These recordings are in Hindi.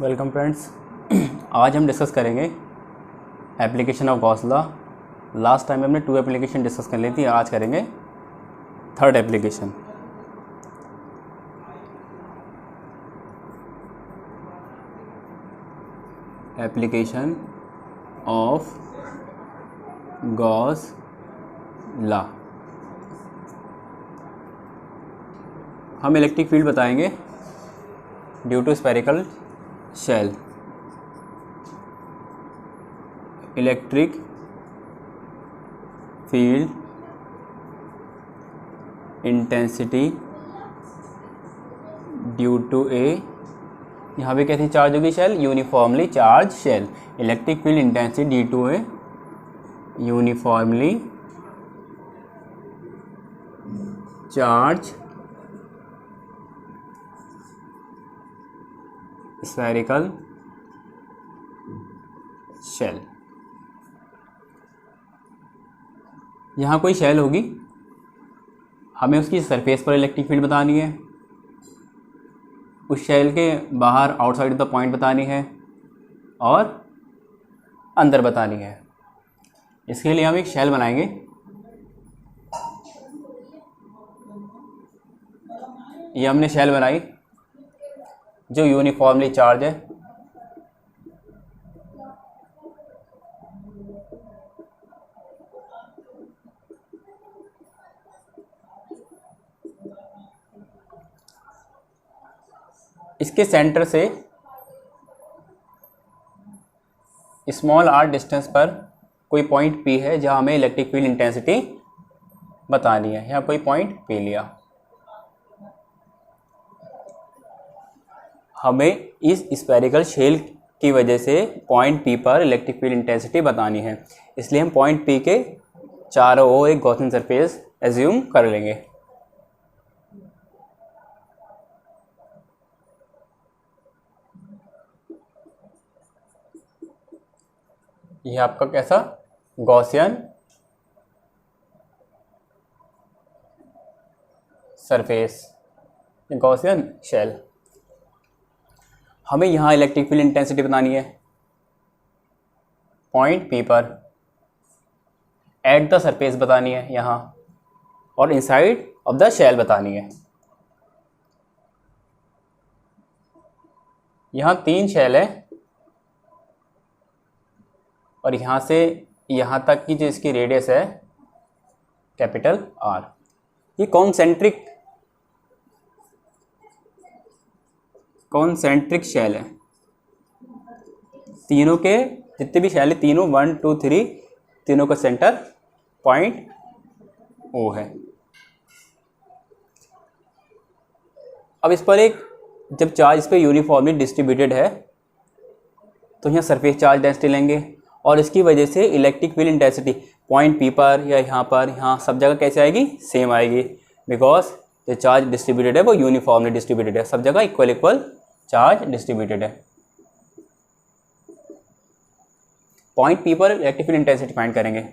Welcome friends. आज हम डिस्कस करेंगे application of Gauss law. Last time हमने 2 एप्लीकेशन डिस्कस कर ली थी, आज करेंगे 3rd application. Application of Gauss law. हम इलेक्ट्रिक फील्ड बताएंगे due to spherical shell. Electric field intensity due to a, यहाँ पे कैसी चार्ज होगी शेल? Uniformly charge shell. Electric field intensity due to a uniformly charge spherical shell. यहाँ कोई शेल होगी, हमें उसकी सरफेस पर इलेक्ट्रिक फील्ड बतानी है, उस शेल के बाहर आउटसाइड ऑफ द पॉइंट बतानी है और अंदर बतानी है। इसके लिए हम एक शेल बनाएंगे। ये हमने शेल बनाई जो यूनिफॉर्मली चार्ज है। इसके सेंटर से स्मॉल r डिस्टेंस पर कोई पॉइंट P है जहां हमें इलेक्ट्रिक फील्ड इंटेंसिटी बतानी है। यहाँ कोई पॉइंट P लिया, हमें इस स्फेरिकल शेल की वजह से पॉइंट P पर इलेक्ट्रिक फील्ड इंटेंसिटी बतानी है। इसलिए हम पॉइंट P के चारों ओर एक गॉसियन सरफेस एज्यूम कर लेंगे। यह आपका कैसा गॉसियन सरफेस, गॉसियन शेल। हमें यहाँ इलेक्ट्रिक फील्ड इंटेंसिटी बतानी है पॉइंट P पर, एट द सरफेस बतानी है यहाँ, और इनसाइड ऑफ द शेल बतानी है। यहाँ 3 शेल है और यहाँ से यहाँ तक की जो इसकी रेडियस है कैपिटल R। ये कॉन्सेंट्रिक शेल है। तीनों के जितने भी शेल है, तीनों 1 2 3, तीनों का सेंटर पॉइंट O है। अब इस पर जब चार्ज इस पर यूनिफॉर्मली डिस्ट्रीब्यूटेड है तो यहाँ सरफेस चार्ज डेंसिटी लेंगे और इसकी वजह से electric field intensity point P पर या यहाँ सब जगह कैसे आएगी? सेम आएगी, बिकॉज जो चार्ज डिस्ट्रीब्यूटेड है वो यूनिफॉर्मली डिस्ट्रीब्यूटेड है, सब जगह इक्वल चार्ज डिस्ट्रीब्यूटेड है। पॉइंट P पर इलेक्ट्रिक फील्ड इंटेंसिटी फाइंड करेंगे।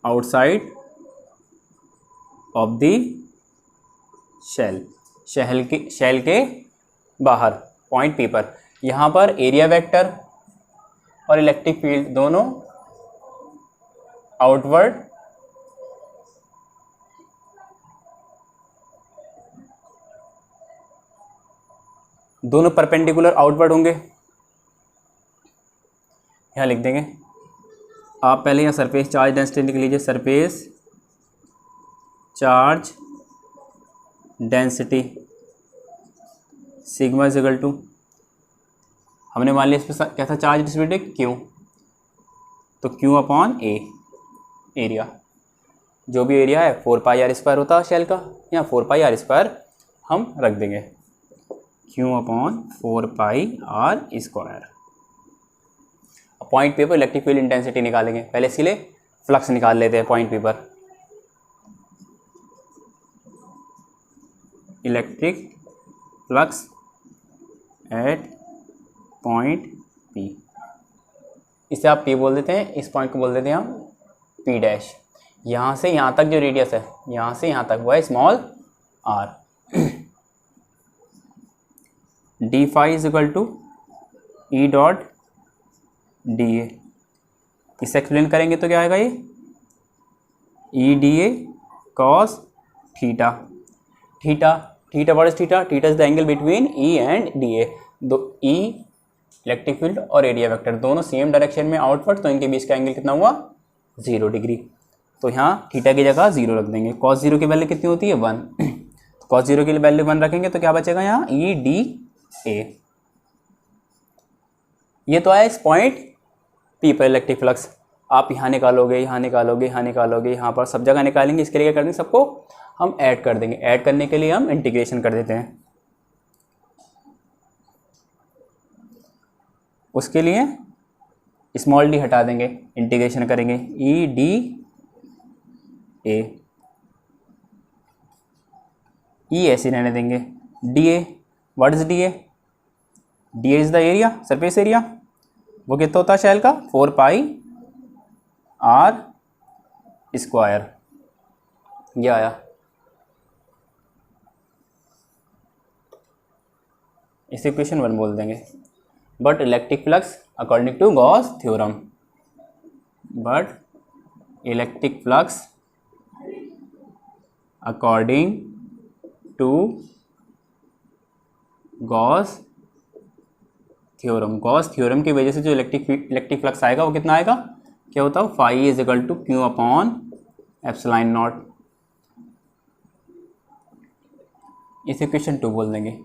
आउटसाइड ऑफ द शेल के बाहर पॉइंट P पर, यहाँ पर एरिया वेक्टर और इलेक्ट्रिक फील्ड दोनों आउटवर्ड दोनों परपेंडिकुलर आउटवर्ड होंगे। यहाँ लिख देंगे। आप पहले यहाँ सरफेस चार्ज डेंसिटी लिख लीजिए। Surface charge density sigma is equal to, हमने मान लिया इस पर कैसा चार्ज डिस्ट्रीब्यूटेड Q, तो Q अपॉन A एरिया। जो भी एरिया है 4 पाई आर स्क्वायर होता है शेल का, यहाँ 4 पाई आर स्क्वायर हम रख देंगे। Q upon 4 pi R square. Point P पर इलेक्ट्रिक फील्ड इंटेंसिटी निकालेंगे। पहले इसके लिए फ्लक्स निकाल लेते हैं पॉइंट P पर। Electric flux at point P, इसे आप P बोल देते हैं, इस पॉइंट को बोल देते हैं हम P डैश। यहाँ से यहाँ तक जो रेडियस है, यहाँ से यहाँ तक वो है small R. D phi is equal to E dot D A. इसे एक्सप्लेन करेंगे तो क्या आएगा ये E D A cos theta. Theta theta what is theta? Theta is the angle between E and D A. दो ई इलेक्ट्रिक फील्ड और एरिया वेक्टर दोनों सेम डायरेक्शन में आउटवर्ड, तो इनके बीच का एंगल कितना हुआ 0 डिग्री। तो यहाँ थीटा की जगह 0 रख देंगे। कॉस 0 की वैल्यू कितनी होती है 1, तो कॉस 0 की वैल्यू 1 रखेंगे तो क्या बचेगा यहाँ ई डी ए। ये तो आया इस पॉइंट पी पर इलेक्ट्रिक फ्लक्स। आप यहाँ निकालोगे, यहाँ निकालोगे, यहाँ निकालोगे, यहाँ पर सब जगह निकालेंगे। इसके लिए क्या कर देंगे, सबको हम ऐड कर देंगे। ऐड करने के लिए हम इंटीग्रेशन कर देते हैं। उसके लिए स्मॉल डी हटा देंगे, इंटीग्रेशन करेंगे ई डी ए। ई ऐसे रहने देंगे। D A what is D A? D A is the area, surface area. वो कितना होता है शेल का 4 पाई आर स्क्वायर। ये आया। इसे इक्वेशन 1 बोल देंगे। But electric flux according to Gauss theorem, but electric flux according to Gauss theorem. Gauss theorem की वजह से जो इलेक्ट्रिक फ्लक्स आएगा वो कितना आएगा, क्या होता है phi is equal to Q upon epsilon naught. इसे इक्वेशन 2 बोल देंगे।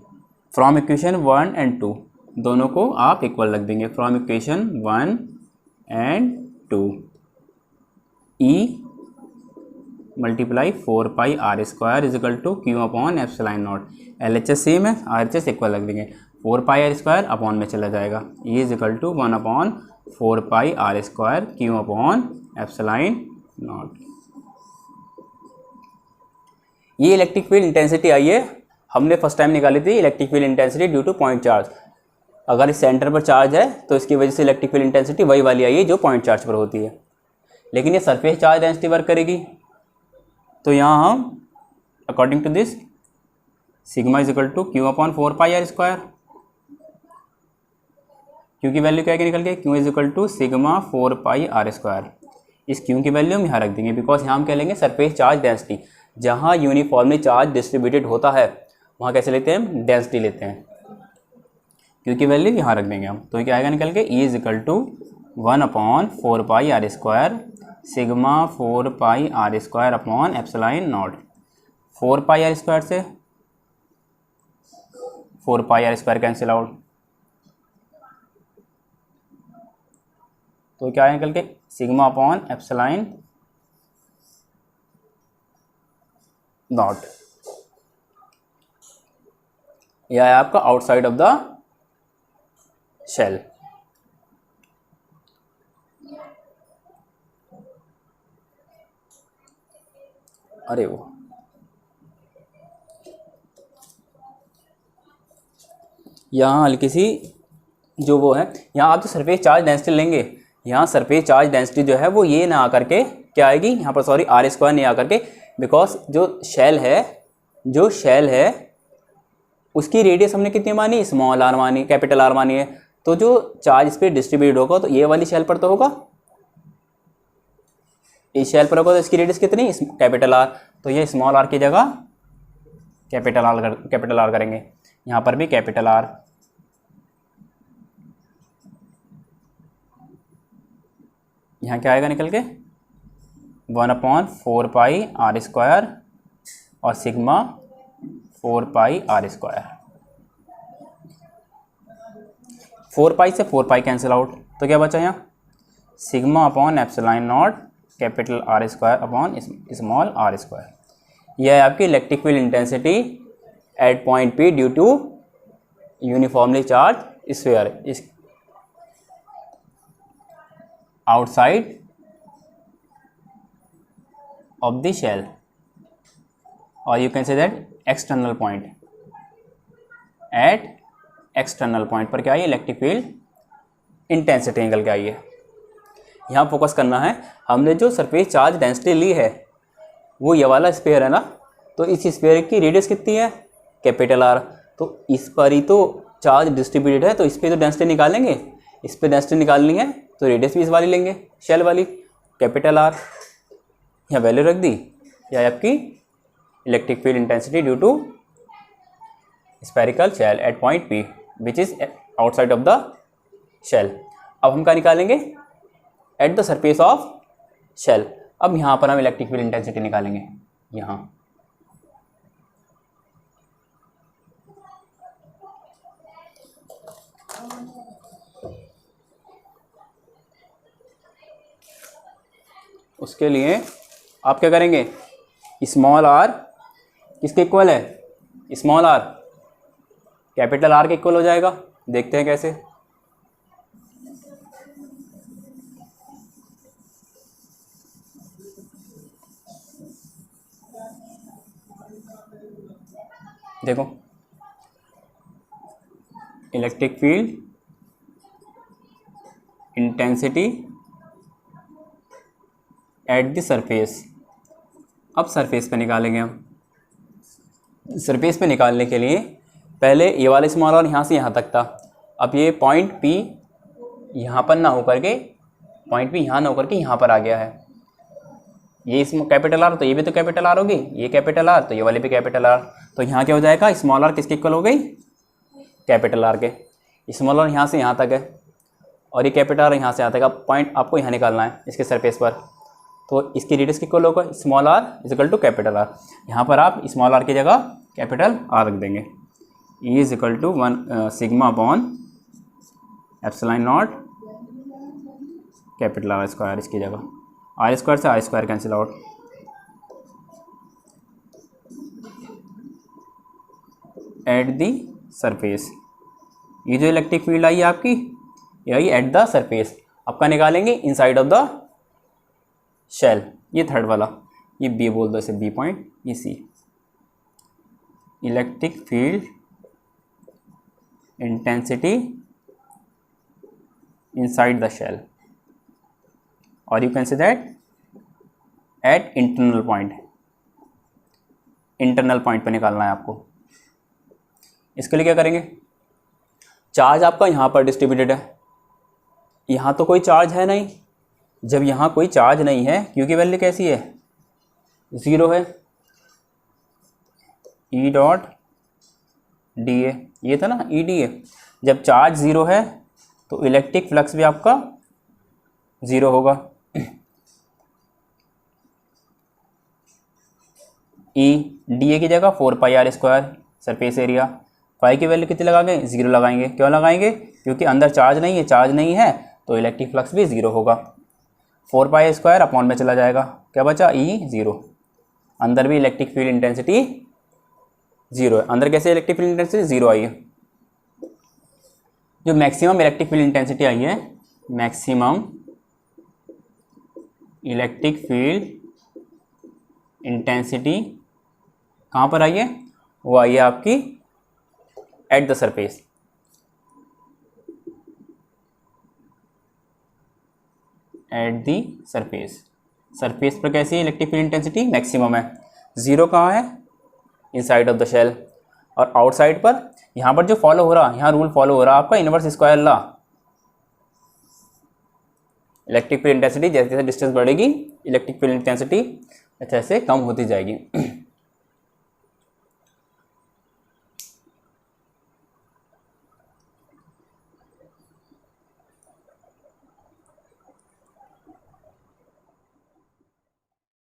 फ्रॉम इक्वेशन 1 एंड 2 दोनों को आप इक्वल रख देंगे। From equation 1 and 2 E multiply 4 pi R square is equal to Q upon epsilon naught. L H S same है, आर एच एस इक्वल रख देंगे। 4 पाई आर स्क्वायर अपॉन में चला जाएगा। E is equal to 1 upon 4 pi R square Q upon epsilon naught. ये इलेक्ट्रिक फील्ड इंटेंसिटी आई है, हमने फर्स्ट टाइम निकाली थी electric field intensity due to point charge. अगर इस सेंटर पर चार्ज है तो इसकी वजह से इलेक्ट्रिक फील्ड इंटेंसिटी वही वाली आई है जो पॉइंट चार्ज पर होती है। लेकिन ये सरफेस चार्ज डेंसिटी वर्क करेगी, तो यहाँ हम according to this sigma is equal to Q upon 4 pi R square. Q की वैल्यू क्या है निकल के, Q is equal to sigma 4 pi R square. इस क्यू की वैल्यू हम यहाँ रख देंगे, बिकॉज यहाँ हम कह लेंगे सरफेस चार्ज डेंसिटी। जहाँ यूनिफॉर्मली चार्ज डिस्ट्रीब्यूटेड होता है वहाँ कैसे लेते हैं हम, डेंसिटी लेते हैं। क्यू की वैल्यू यहाँ रख देंगे हम, तो क्या आएगा निकल के E is equal to 1 upon 4 pi R square sigma 4 pi R square upon epsilon naught. 4 pi R square से 4 pi R square cancel out, तो क्या है निकल के सिग्मा अपॉन एप्सिलॉन नॉट। यह है आपका आउटसाइड ऑफ द शेल। अरे वो यहाँ हल्की सी जो वो है, यहाँ आप जो सरफेस चार्ज डेंसिटी लेंगे, यहाँ सरफेस चार्ज डेंसिटी जो है वो ये ना आकर के क्या आएगी यहाँ पर, सॉरी आर स्क्वायर नहीं आकर के, बिकॉज जो शेल है उसकी रेडियस हमने कितनी मानी, स्मॉल आर मानी, कैपिटल आर मानी है। तो जो चार्ज इस पर डिस्ट्रीब्यूट होगा तो ये वाली शेल पर तो होगा, इस शेल पर होगा, तो इसकी रेडियस कितनी कैपिटल आर। तो ये स्मॉल आर की जगह कैपिटल आर करेंगे। यहाँ पर भी कैपिटल आर। यहाँ क्या आएगा निकल के 1 अपॉन 4 पाई आर स्क्वायर और sigma 4 pi R square. 4 pi से 4 पाई कैंसिल आउट, तो क्या बचा यहाँ sigma upon epsilon naught capital R square upon small R square. यह है आपकी electric field intensity at point P due to uniformly charged sphere is outside of the shell, or you can say that external point। at external point पर क्या है इलेक्ट्रिक फील्ड इंटेंसिटी निकल के आई है। यहाँ फोकस करना है, हमने जो सरफेस चार्ज डेंसिटी ली है वो ये वाला स्फीयर है ना, तो इस स्फीयर की रेडियस कितनी है, कैपिटल आर। तो इस पर ही तो चार्ज डिस्ट्रीब्यूटेड है, तो इस पर तो डेंसिटी निकालेंगे, इस पर डेंसिटी निकालनी है तो रेडियस भी इस वाली लेंगे, शेल वाली, कैपिटल आर। यहाँ वैल्यू रख दी, या आपकी electric field intensity due to spherical shell at point P which is outside of the shell. अब हम क्या निकालेंगे, at the surface of shell. अब यहाँ पर हम इलेक्ट्रिक फील्ड इंटेंसिटी निकालेंगे। यहाँ उसके लिए आप क्या करेंगे, स्मॉल आर किसके इक्वल है, स्मॉल आर कैपिटल आर के इक्वल हो जाएगा। देखते हैं कैसे। देखो electric field intensity eight the surface. अब सरफेस पे निकालेंगे हम। सरफेस पे निकालने के लिए पहले ये वाला स्मॉल आर यहाँ से यहाँ तक था, अब ये पॉइंट पी यहाँ पर ना होकर के, पॉइंट पी यहाँ ना होकर के यहाँ पर आ गया है। ये इसमें कैपिटल आर, तो ये भी तो कैपिटल आर होगी, ये कैपिटल आर तो ये वाले भी कैपिटल आर। तो यहाँ क्या हो जाएगा, स्मॉल आर किसके इक्वल हो गई, कैपिटल आर के। स्मॉल आर यहाँ से यहाँ तक है और ये कैपिटल आर यहाँ से यहाँ तक। अब पॉइंट आपको यहाँ निकालना है इसके सरफेस पर, तो इसकी रेडियस इक्वल होगा small R is equal to capital R. यहाँ पर आप स्मॉल आर की जगह कैपिटल आर रख देंगे। E is equal to 1 sigma upon epsilon naught capital R square, इसकी जगह आर स्क्वायर से R square cancel out. At the surface, ये जो इलेक्ट्रिक फील्ड आई है आपकी, ये आई एट द सरफेस। आपका निकालेंगे इनसाइड ऑफ द शेल, ये थर्ड वाला, ये बी बोल दो इसे, बी पॉइंट, ये C. Electric field intensity inside the shell, और you can say that at internal point. Internal point पे निकालना है आपको। इसके लिए क्या करेंगे, चार्ज आपका यहाँ पर डिस्ट्रीब्यूटेड है, यहाँ तो कोई चार्ज है नहीं। जब यहाँ कोई चार्ज नहीं है, क्योंकि वैल्यू कैसी है, ज़ीरो है, ई डॉट डी ए, ये था ना ई डी ए। जब चार्ज ज़ीरो है तो इलेक्ट्रिक फ्लक्स भी आपका ज़ीरो होगा। ई डी ए की जगह 4 pi R square surface area, पाई की वैल्यू कितनी लगाएंगे, ज़ीरो लगाएंगे। क्यों लगाएंगे, क्योंकि अंदर चार्ज नहीं है, चार्ज नहीं है तो इलेक्ट्रिक फ्लक्स भी ज़ीरो होगा। 4 पाई स्क्वायर अपॉन में चला जाएगा, क्या बचा, ई ज़ीरो। अंदर भी इलेक्ट्रिक फील्ड इंटेंसिटी ज़ीरो है। अंदर कैसे electric field intensity zero I है। जो मैक्सिमम इलेक्ट्रिक फील्ड इंटेंसिटी आई है, मैक्सिमम इलेक्ट्रिक फील्ड इंटेंसिटी कहाँ पर आई है, वो आई है आपकी eight the surface. Eight the surface, surface पर कैसी है इलेक्ट्रिक फील्ड इंटेंसिटी, मैक्सिमम है। ज़ीरो कहाँ है, इनसाइड ऑफ द शेल। और आउटसाइड पर, यहाँ पर जो फॉलो हो रहा, यहाँ रूल फॉलो हो रहा आपका inverse square law. Electric field intensity जैसे जैसे डिस्टेंस बढ़ेगी, इलेक्ट्रिक फील्ड इंटेंसिटी ऐसे ऐसे कम होती जाएगी।